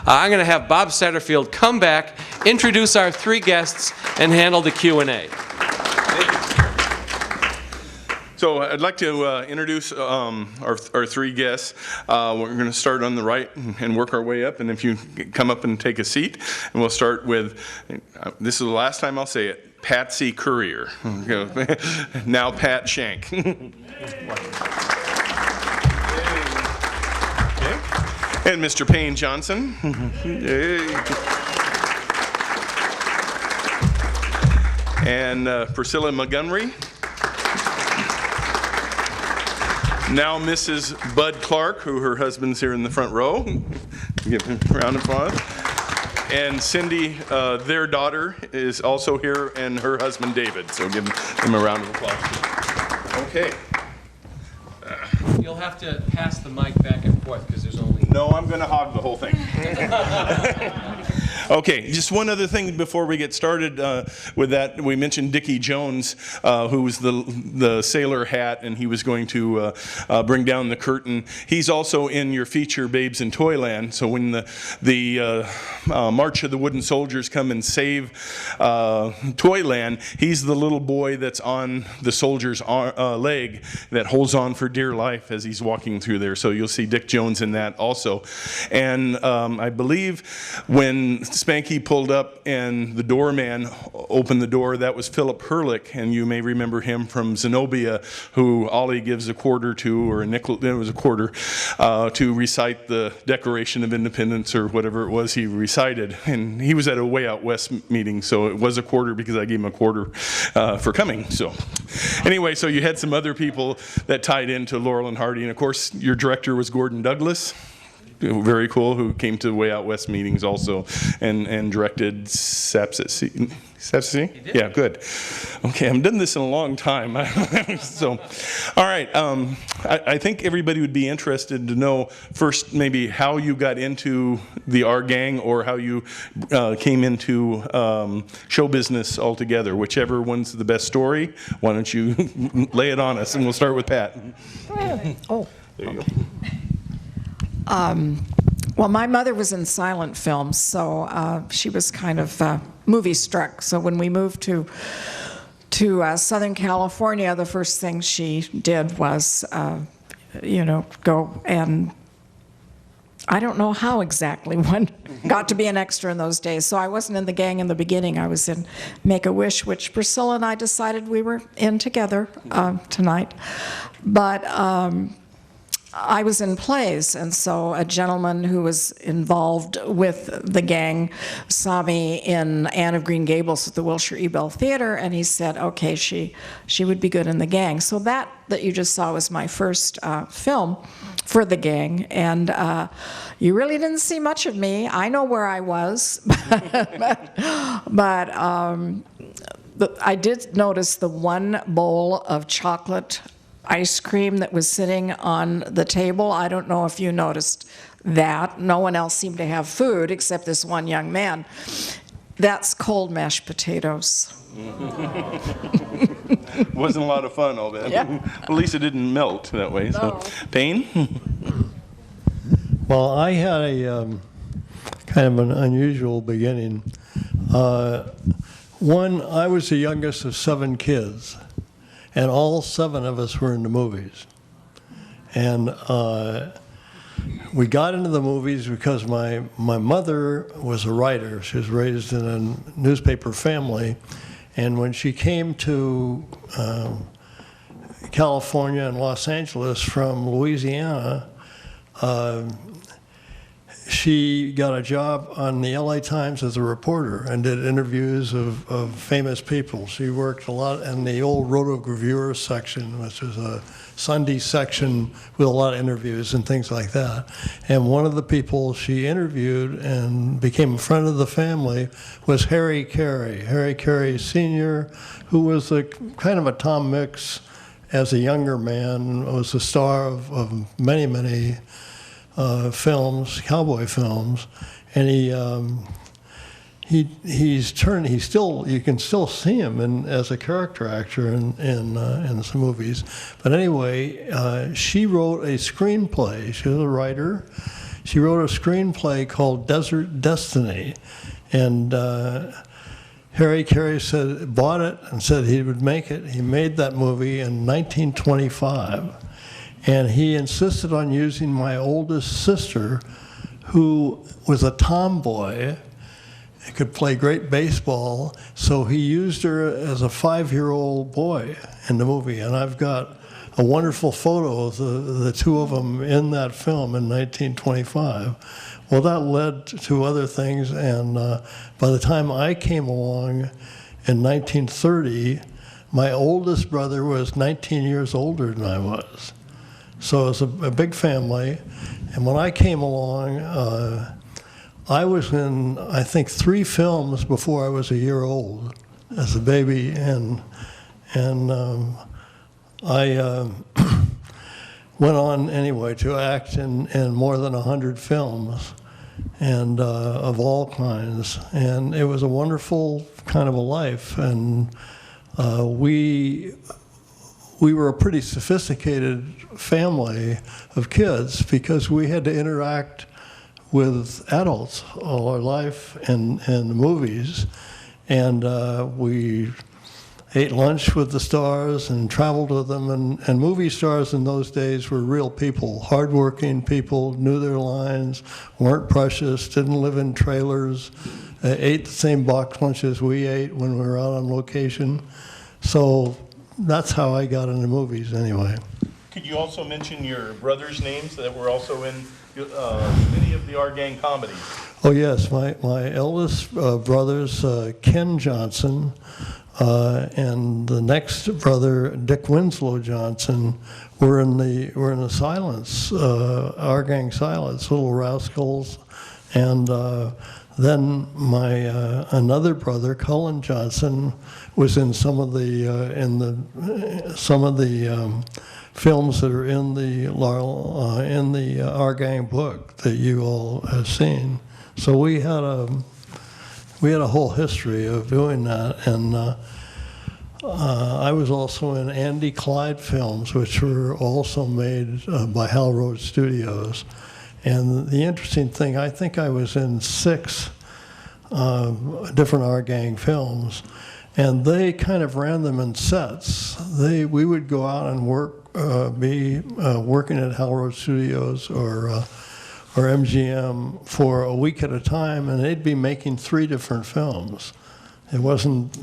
I'm going to have Bob Satterfield come back, introduce our three guests, and handle the Q&A. So I'd like to introduce our three guests. We're going to start on the right and work our way up, and if you come up and take a seat, and we'll start with, this is the last time I'll say it, Patsy Currier. Now Pat Shank. And Mr. Payne Johnson. And Priscilla Montgomery. Now Mrs. Bud Clark, who her husband's here in the front row. Give him a round of applause. And Cindy, their daughter, is also here, and her husband David. So give them a round of applause. Okay. You'll have to pass the mic back and forth because there's only... No, I'm going to hog the whole thing. Okay, just one other thing before we get started with that. We mentioned Dickie Jones, who was the sailor hat, and he was going to bring down the curtain. He's also in your feature, Babes in Toyland. So when the March of the Wooden Soldiers come and save Toyland, he's the little boy that's on the soldier's leg that holds on for dear life as he's walking through there. So you'll see Dick Jones in that also. And I believe when Spanky pulled up and the doorman opened the door, that was Philip Herlick, and you may remember him from Zenobia, who Ollie gives a quarter to, or a nickel, it was a quarter, to recite the Declaration of Independence or whatever it was he recited. And he was at a Way Out West meeting, so it was a quarter because I gave him a quarter for coming. So anyway, so you had some other people that tied into Laurel and Hardy, and of course your director was Gordon Douglas. Very cool, who came to Way Out West meetings also and directed Saps at Sea. Saps at Sea? Yeah, good. Okay, I haven't done this in a long time. So, all right, I think everybody would be interested to know first maybe how you got into the R Gang or how you came into show business altogether. Whichever one's the best story, why don't you lay it on us, and we'll start with Pat. Oh. There you go. Well, my mother was in silent films, so she was kind of movie struck. So when we moved to Southern California, the first thing she did was, go and I don't know how exactly one got to be an extra in those days. So I wasn't in the gang in the beginning. I was in Make-A-Wish, which Priscilla and I decided we were in together tonight. But I was in plays, and so a gentleman who was involved with the gang saw me in Anne of Green Gables at the Wilshire Ebell Theater, and he said, okay, she would be good in the gang. So that you just saw was my first film for the gang, and you really didn't see much of me. I know where I was, but I did notice the one bowl of chocolate ice cream that was sitting on the table. I don't know if you noticed that. No one else seemed to have food except this one young man. That's cold mashed potatoes. Wasn't a lot of fun, all that. Yeah. At least it didn't melt that way. No. So, Payne? Well, I had a kind of an unusual beginning. One, I was the youngest of 7 kids, and all 7 of us were in the movies. And we got into the movies because my mother was a writer. She was raised in a newspaper family. And when she came to California and Los Angeles from Louisiana, she got a job on the LA Times as a reporter and did interviews of famous people. She worked a lot in the old rotogravure section, which was a Sunday section with a lot of interviews and things like that. And one of the people she interviewed and became a friend of the family was Harry Carey. Harry Carey Sr., who was a kind of a Tom Mix as a younger man, was the star of many, many films, cowboy films, and he's still, you can still see him as a character actor in some movies. But anyway, she wrote a screenplay. She was a writer. She wrote a screenplay called Desert Destiny, and Harry Carey bought it and said he would make it. He made that movie in 1925, and he insisted on using my oldest sister, who was a tomboy, could play great baseball, so he used her as a 5-year-old boy in the movie, and I've got a wonderful photo of the two of them in that film in 1925. Well, that led to other things, and by the time I came along in 1930, my oldest brother was 19 years older than I was. So it was a big family, and when I came along, I was in, I think, 3 films before I was a year old as a baby, and I went on anyway to act in more than 100 films, and of all kinds, and it was a wonderful kind of a life, and we were a pretty sophisticated family of kids because we had to interact with adults all our life in the movies, and we ate lunch with the stars and traveled with them, and movie stars in those days were real people, hardworking people, knew their lines, weren't precious, didn't live in trailers, ate the same box lunches we ate when we were out on location. So that's how I got into movies anyway. Could you also mention your brothers' names that were also in many of the Our Gang comedies? Oh yes, my eldest brothers, Ken Johnson, and the next brother, Dick Winslow Johnson, were in the Silence, Our Gang Silence, Little Rascals, and then my another brother, Cullen Johnson, was in some of the films that are in the Our Gang book that you all have seen. So we had a whole history of doing that, and I was also in Andy Clyde films, which were also made by Hal Road Studios. And the interesting thing, I think I was in 6 different Our Gang films, and they kind of ran them in sets. We would go out and work, working at Hal Road Studios or MGM for a week at a time, and they'd be making 3 different films. It wasn't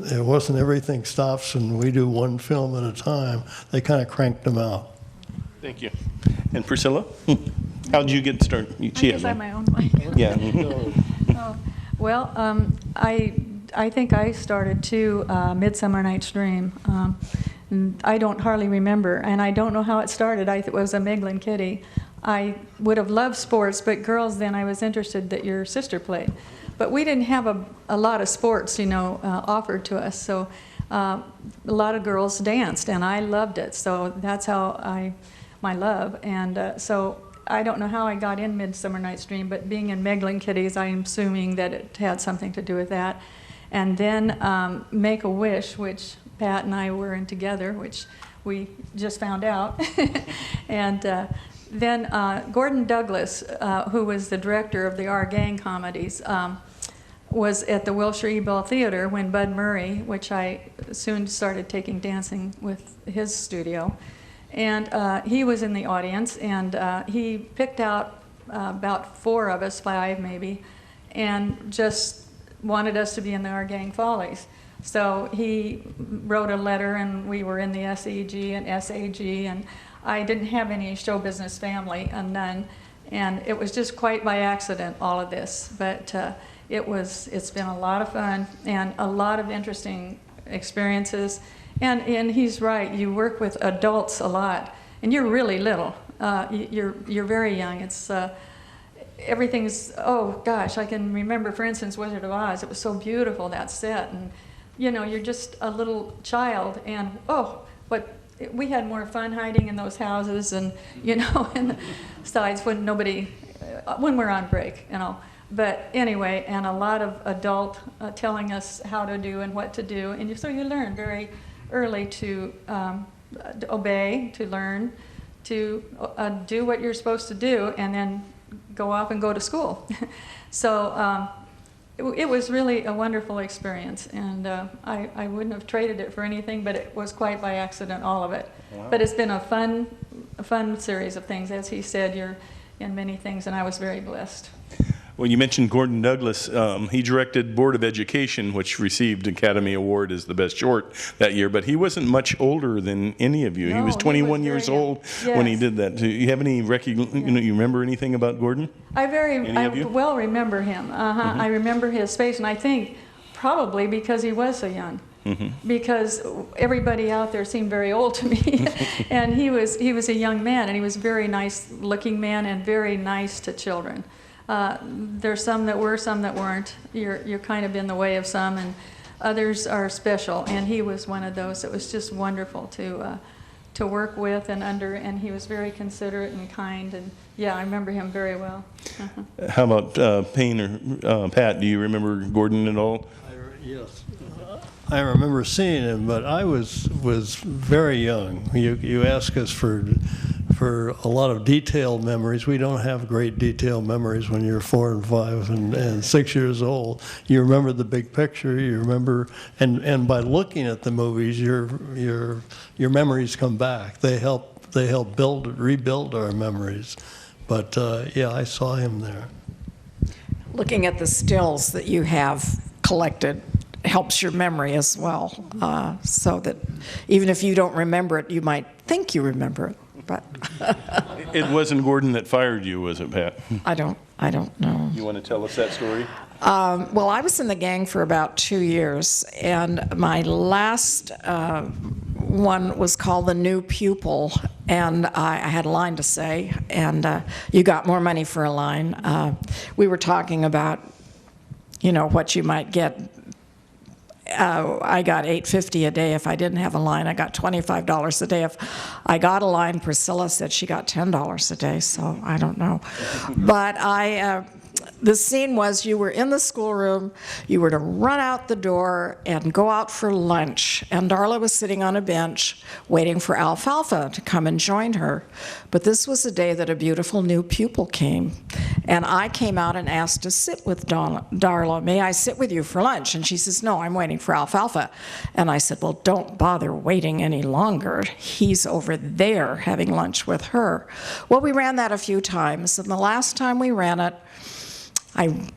everything stops and we do one film at a time. They kind of cranked them out. Thank you. And Priscilla, how did you get started? I guess I have my own mic. Yeah. Oh, well, I think I started too, Midsummer Night's Dream. I don't hardly remember, and I don't know how it started. I was a Miglin kiddie. I would have loved sports, but girls then I was interested that your sister played. But we didn't have a lot of sports, offered to us. So a lot of girls danced, and I loved it. So that's how my love. And so I don't know how I got in Midsummer Night's Dream, but being in Miglin Kiddies, I'm assuming that it had something to do with that. And then Make-A-Wish, which Pat and I were in together, which we just found out. And then Gordon Douglas, who was the director of the Our Gang comedies, was at the Wilshire E. Bell Theater when Bud Murray, which I soon started taking dancing with his studio, and he was in the audience, and he picked out about 4 of us, 5 maybe, and just wanted us to be in the Our Gang Follies. So he wrote a letter, and we were in the SEG and SAG, and I didn't have any show business family, none, and it was just quite by accident, all of this. But it's been a lot of fun and a lot of interesting experiences. And he's right, you work with adults a lot, and you're really little. You're very young. It's everything's, oh gosh, I can remember, for instance, Wizard of Oz. It was so beautiful, that set, and you're just a little child, and we had more fun hiding in those houses, and in the sides when we're on break, But anyway, and a lot of adult telling us how to do and what to do, and so you learn very early to obey, to learn, to do what you're supposed to do, and then go off and go to school. So it was really a wonderful experience, and I wouldn't have traded it for anything, but it was quite by accident, all of it. Wow. But it's been a fun series of things. As he said, you're in many things, and I was very blessed. Well, you mentioned Gordon Douglas. He directed Board of Education, which received Academy Award as the best short that year, but he wasn't much older than any of you. No, he was 21 years old when he did that. Do you have any you remember anything about Gordon? I well remember him. I remember his face, and I think probably because he was so young. Because everybody out there seemed very old to me, and he was a young man, and he was a very nice looking man and very nice to children. There's some that were, some that weren't. You're kind of in the way of some, and others are special. And he was one of those. It was just wonderful to work with and under. And he was very considerate and kind. And yeah, I remember him very well. How about Payne or Pat? Do you remember Gordon at all? Yes. I remember seeing him, but I was very young. You ask us for a lot of detailed memories. We don't have great detailed memories when you're 4 and 5 and 6 years old. You remember the big picture. You remember, and by looking at the movies, your memories come back. They help rebuild our memories. But yeah, I saw him there. Looking at the stills that you have collected helps your memory as well, so that even if you don't remember it, you might think you remember it. But It wasn't Gordon that fired you, was it, Pat? I don't know. You want to tell us that story? Well, I was in the gang for about 2 years, and my last one was called the New Pupil, and I had a line to say, and you got more money for a line. We were talking about, what you might get. I got $8.50 a day if I didn't have a line. I got $25 a day if I got a line. Priscilla said she got $10 a day, so I don't know. But the scene was you were in the schoolroom, you were to run out the door and go out for lunch. And Darla was sitting on a bench waiting for Alfalfa to come and join her. But this was the day that a beautiful new pupil came. And I came out and asked to sit with Darla. May I sit with you for lunch? And she says, no, I'm waiting for Alfalfa. And I said, well, don't bother waiting any longer. He's over there having lunch with her. Well, we ran that a few times. And the last time we ran it, I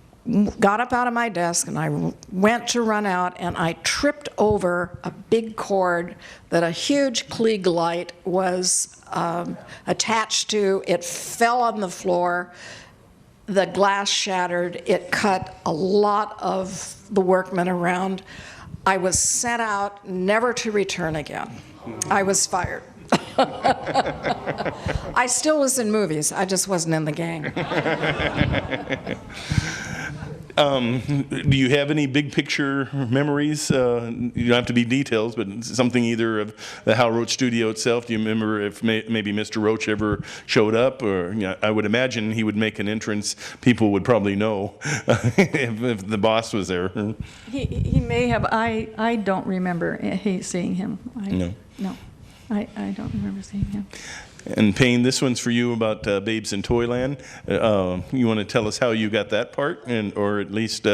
got up out of my desk and I went to run out, and I tripped over a big cord that a huge Klieg light was attached to. It fell on the floor. The glass shattered. It cut a lot of the workmen around. I was sent out, never to return again. I was fired. I still was in movies. I just wasn't in the gang. Do you have any big picture memories? You don't have to be details, but something either of the Hal Roach studio itself. Do you remember if maybe Mr. Roach ever showed up? Or I would imagine he would make an entrance. People would probably know if the boss was there. He may have. I don't remember seeing him. No. I don't remember seeing him. And Payne, this one's for you about Babes in Toyland. You want to tell us how you got that part, or at least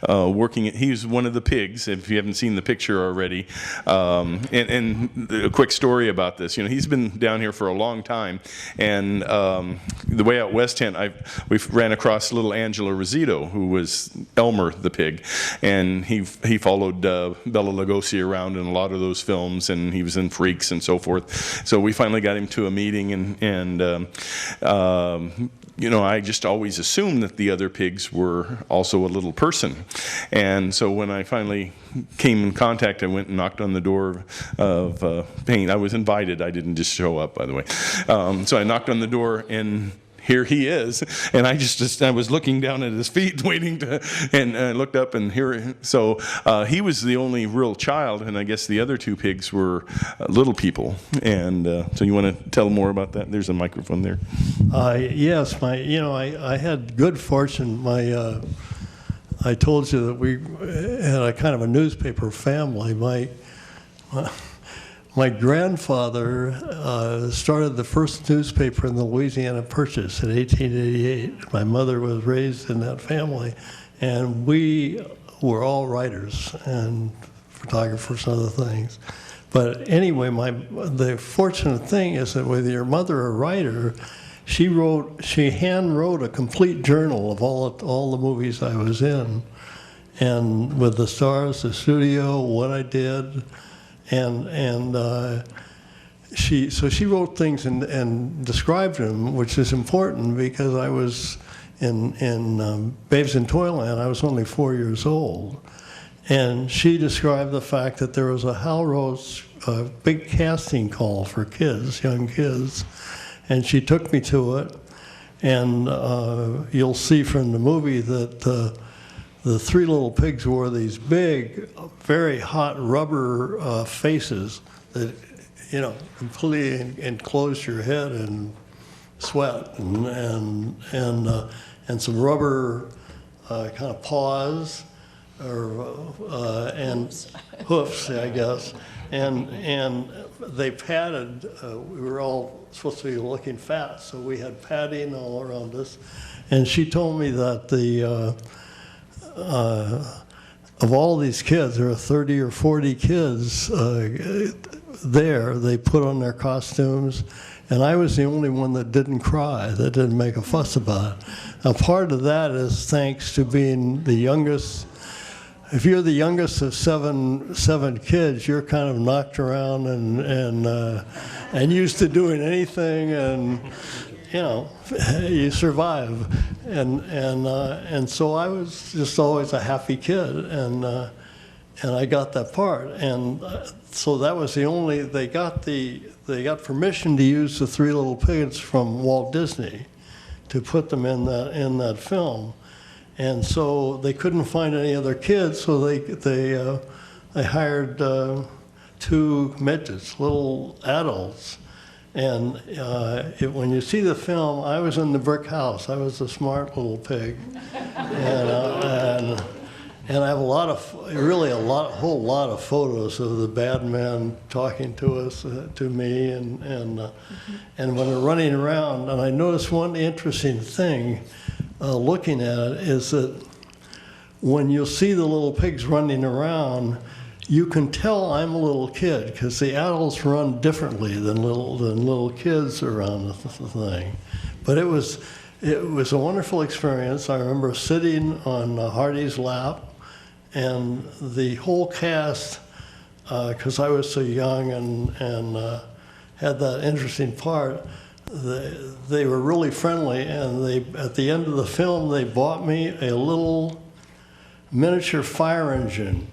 working? He's one of the pigs, if you haven't seen the picture already. And a quick story about this. He's been down here for a long time, and the way out west tent, we ran across little Angela Rosito, who was Elmer the pig, and he followed Bela Lugosi around in a lot of those films, and he was in Freaks and so forth. So we finally got him to a meeting, and I just always assumed that the other pigs were also a little person. And so when I finally came in contact, I went and knocked on the door of Payne. I was invited. I didn't just show up, by the way. So I knocked on the door, and here he is, and I was looking down at his feet, waiting and I looked up, and so he was the only real child, and I guess the other two pigs were little people. And so you want to tell more about that? There's a microphone there. Yes, I had good fortune. I told you that we had a kind of a newspaper family. my grandfather started the first newspaper in the Louisiana Purchase in 1888. My mother was raised in that family, and we were all writers and photographers and other things. But anyway, the fortunate thing is that with your mother a writer, she hand wrote a complete journal of all the movies I was in, and with the stars, the studio, what I did, and she wrote things and described them, which is important because I was in Babes in Toyland. I was only 4 years old, and she described the fact that there was a Hal Roach big casting call for kids, young kids, and she took me to it. And you'll see from the movie that the three little pigs wore these big, very hot rubber faces that, you know, completely enclosed your head in sweat, and some rubber kind of paws, and hoofs, I guess, and they padded. We were all supposed to be looking fat, so we had padding all around us. And she told me that of all these kids, there are 30 or 40 kids there. They put on their costumes, and I was the only one that didn't cry, that didn't make a fuss about it. Now, part of that is thanks to being the youngest. If you're the youngest of seven kids, you're kind of knocked around and used to doing anything, and you know, you survive. And so I was just always a happy kid, and I got that part. And so that was the only, they got permission to use the Three Little Pigs from Walt Disney to put them in that film. And so they couldn't find any other kids, so they hired two midgets, little adults. And when you see the film, I was in the brick house. I was the smart little pig, and I have a whole lot of photos of the bad men talking to us, to me, and when they're running around. And I noticed one interesting thing. Looking at it is that when you see the little pigs running around, you can tell I'm a little kid because the adults run differently than little kids around the thing. But it was a wonderful experience. I remember sitting on Hardy's lap, and the whole cast, because I was so young and had that interesting part. They were really friendly, and at the end of the film, they bought me a little miniature fire engine,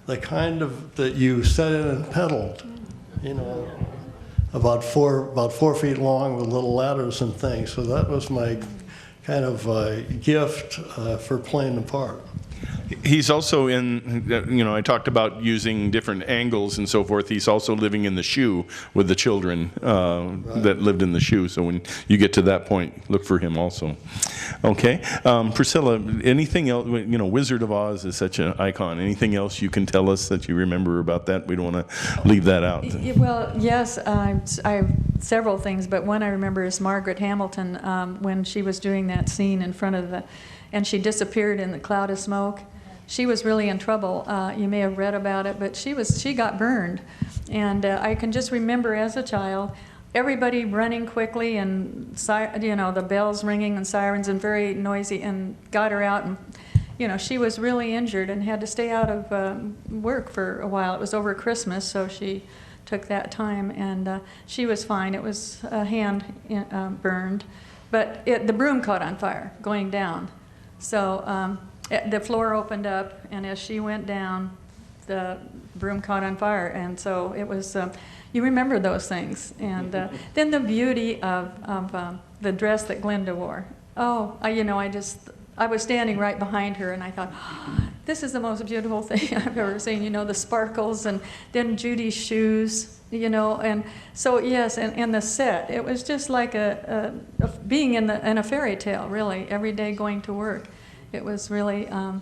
the kind that you set in and pedaled, you know, about 4 feet long with little ladders and things. So that was my kind of gift for playing the part. He's also in, you know, I talked about using different angles and so forth. He's also living in the shoe with the children that lived in the shoe. So when you get to that point, look for him also. Okay. Priscilla, anything else? You know, Wizard of Oz is such an icon. Anything else you can tell us that you remember about that? We don't want to leave that out. Well, yes, I have several things, but one I remember is Margaret Hamilton when she was doing that scene in front of and she disappeared in the cloud of smoke. She was really in trouble. You may have read about it, but she got burned. And I can just remember as a child, everybody running quickly and, you know, the bells ringing and sirens and very noisy, and got her out. And, you know, she was really injured and had to stay out of work for a while. It was over Christmas, so she took that time, and she was fine. It was a hand burned, but the broom caught on fire going down. So the floor opened up, and as she went down, the broom caught on fire. And so it was, you remember those things. And then the beauty of the dress that Glinda wore. Oh, you know, I was standing right behind her, and I thought, oh, this is the most beautiful thing I've ever seen. You know, the sparkles, and then Judy's shoes, you know. And so, yes, and the set. It was just like being in a fairy tale, really, every day going to work. It was really a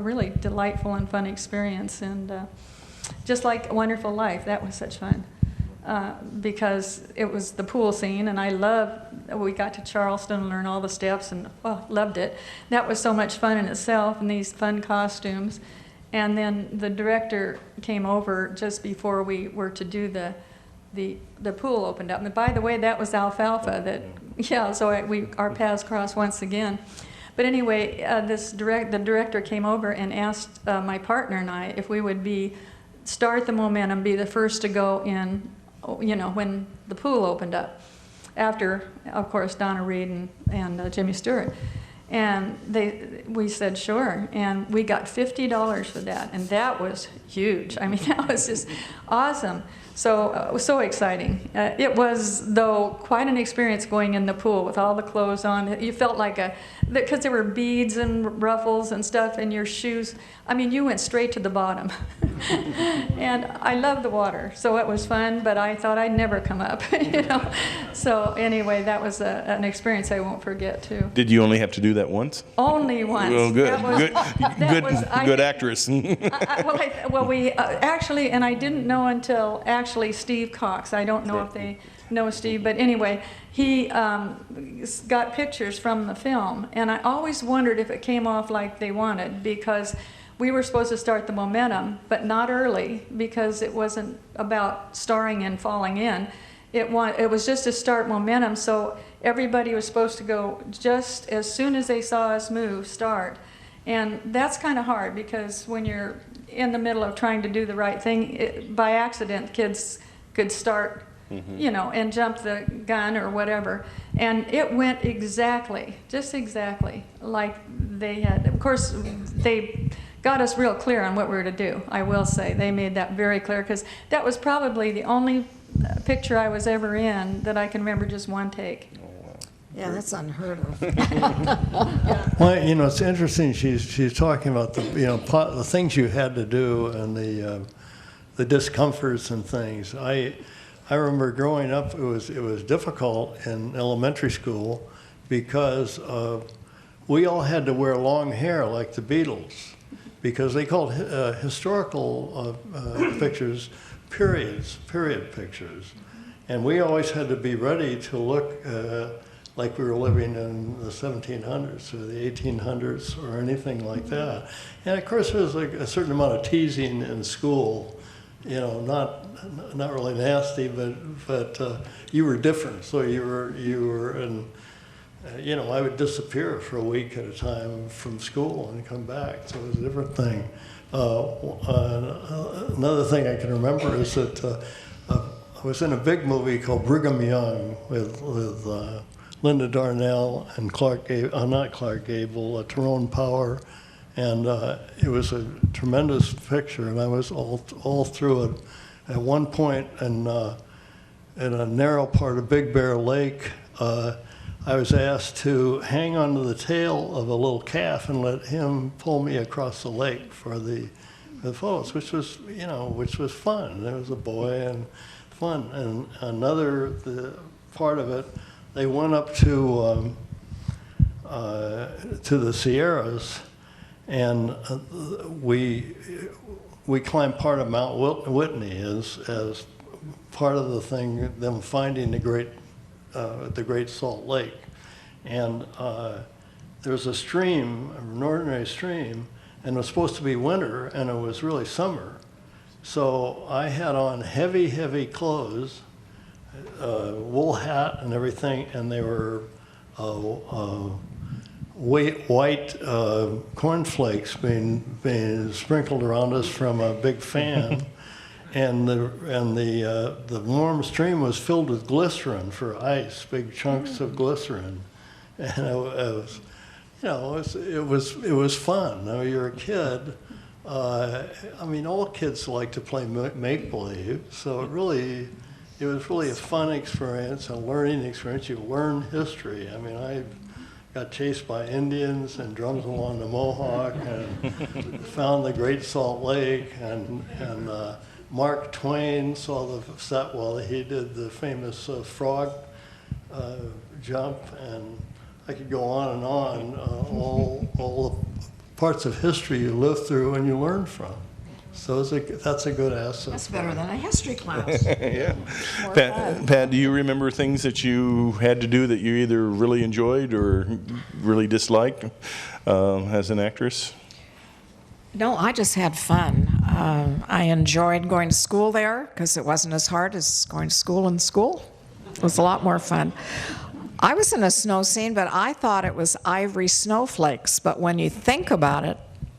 really delightful and fun experience. And just like Wonderful Life, that was such fun. Because it was the pool scene, and we got to Charleston and learn all the steps, and loved it. That was so much fun in itself, and these fun costumes. And then the director came over just before we were to do the pool opened up. And by the way, that was Alfalfa. So our paths crossed once again. But anyway, the director came over and asked my partner and I if we would start the momentum, be the first to go in, when the pool opened up, after, of course, Donna Reed and Jimmy Stewart. And we said sure, and we got $50 for that, and that was huge. I mean, that was just awesome. So exciting. It was, though, quite an experience going in the pool with all the clothes on. You felt like because there were beads and ruffles and stuff in your shoes. I mean, you went straight to the bottom. And I loved the water, so it was fun, but I thought I'd never come up, So anyway, that was an experience I won't forget, too. Did you only have to do that once? Only once. Well, good. Good actress. We actually, and I didn't know until actually Steve Cox. I don't know if they know Steve, but anyway, he got pictures from the film, and I always wondered if it came off like they wanted, because we were supposed to start the momentum, but not early, because it wasn't about starring and falling in. It was just to start momentum, so everybody was supposed to go just as soon as they saw us move, start. And that's kind of hard, because when you're in the middle of trying to do the right thing, by accident, kids could start, and jump the gun or whatever. And it went just exactly like they had. Of course, they got us real clear on what we were to do, I will say. They made that very clear, because that was probably the only picture I was ever in that I can remember just one take. Yeah, that's unheard of. Well, it's interesting. She's talking about the things you had to do and the discomforts and things. I remember growing up, it was difficult in elementary school, because we all had to wear long hair like the Beatles, because they called historical pictures period pictures, and we always had to be ready to look like we were living in the 1700s or the 1800s or anything like that. And of course, there was like a certain amount of teasing in school, not really nasty, but you were different. So you were in, I would disappear for a week at a time from school and come back. So it was a different thing. Another thing I can remember is that I was in a big movie called Brigham Young with Linda Darnell and Tyrone Power, and it was a tremendous picture, and I was all through it. At one point, in a narrow part of Big Bear Lake, I was asked to hang onto the tail of a little calf and let him pull me across the lake for the photos, which was fun. There was a boy and fun. And the part of it, they went up to the Sierras, and we climbed part of Mount Whitney as part of the thing, them finding the Great Salt Lake. And there was a stream, an ordinary stream, and it was supposed to be winter, and it was really summer. So I had on heavy clothes, wool hat and everything, and they were white cornflakes being sprinkled around us from a big fan. And the warm stream was filled with glycerin for ice, big chunks of glycerin, and it was fun. Now you're a kid. All kids like to play make believe, so it was really a fun experience, a learning experience. You learn history. I got chased by Indians and drums along the Mohawk, and found the Great Salt Lake, and Mark Twain saw he did the famous frog jump, and I could go on and on, all the parts of history you live through and you learn from. So that's a good asset. That's better than a history class. Yeah. More fun. Pat, do you remember things that you had to do that you either really enjoyed or really disliked as an actress? No, I just had fun. I enjoyed going to school there because it wasn't as hard as going to school in school. It was a lot more fun. I was in a snow scene, but I thought it was ivory snowflakes. But when you think about it,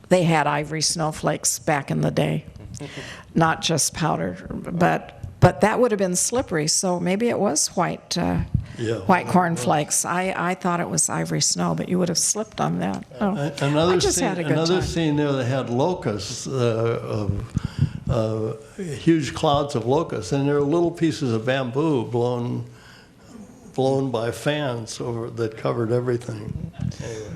they had ivory snowflakes back in the day, not just powdered. But that would have been slippery, so maybe it was white cornflakes. I thought it was ivory snow, but you would have slipped on that. Oh, I just had a good Another time. scene there that had locusts, huge clouds of locusts, and there were little pieces of bamboo blown by fans that covered everything. Anyway.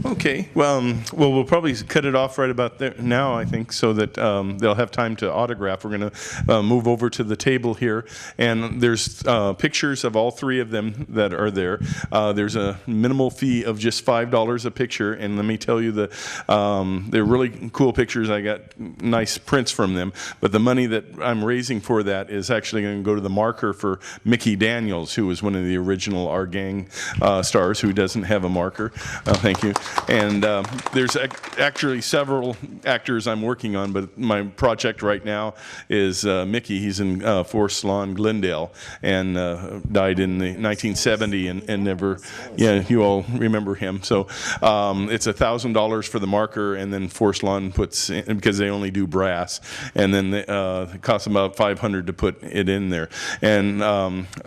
Okay, well, we'll probably cut it off right about there now, I think, so that they'll have time to autograph. We're going to move over to the table here, and there's pictures of all three of them that are there. There's a minimal fee of just $5 a picture, and let me tell you that they're really cool pictures. I got nice prints from them, but the money that I'm raising for that is actually going to go to the marker for Mickey Daniels, who was one of the original Our Gang stars, who doesn't have a marker. Thank you. And there's actually several actors I'm working on, but my project right now is Mickey. He's in Forest Lawn, Glendale, and died in the 1970 and never, you all remember him. So it's $1,000 for the marker, and then Forest Lawn puts in, because they only do brass, and then it costs about $500 to put it in there. And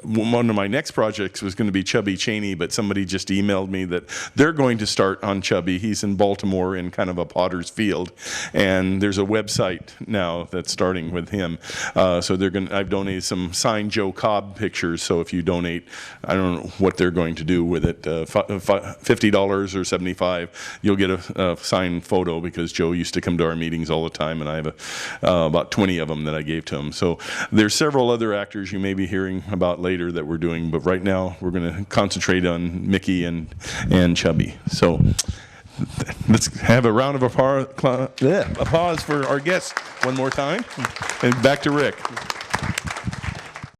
one of my next projects was going to be Chubby Cheney, but somebody just emailed me that they're going to start on Chubby. He's in Baltimore in kind of a potter's field, and there's a website now that's starting with him. So I've donated some signed Joe Cobb pictures. So if you donate, I don't know what they're going to do with it, $50 or $75, you'll get a signed photo, because Joe used to come to our meetings all the time, and I have about 20 of them that I gave to him. So there's several other actors you may be hearing about later that we're doing, but right now we're going to concentrate on Mickey and Chubby. So let's have a round of applause for our guests one more time. And back to Rick.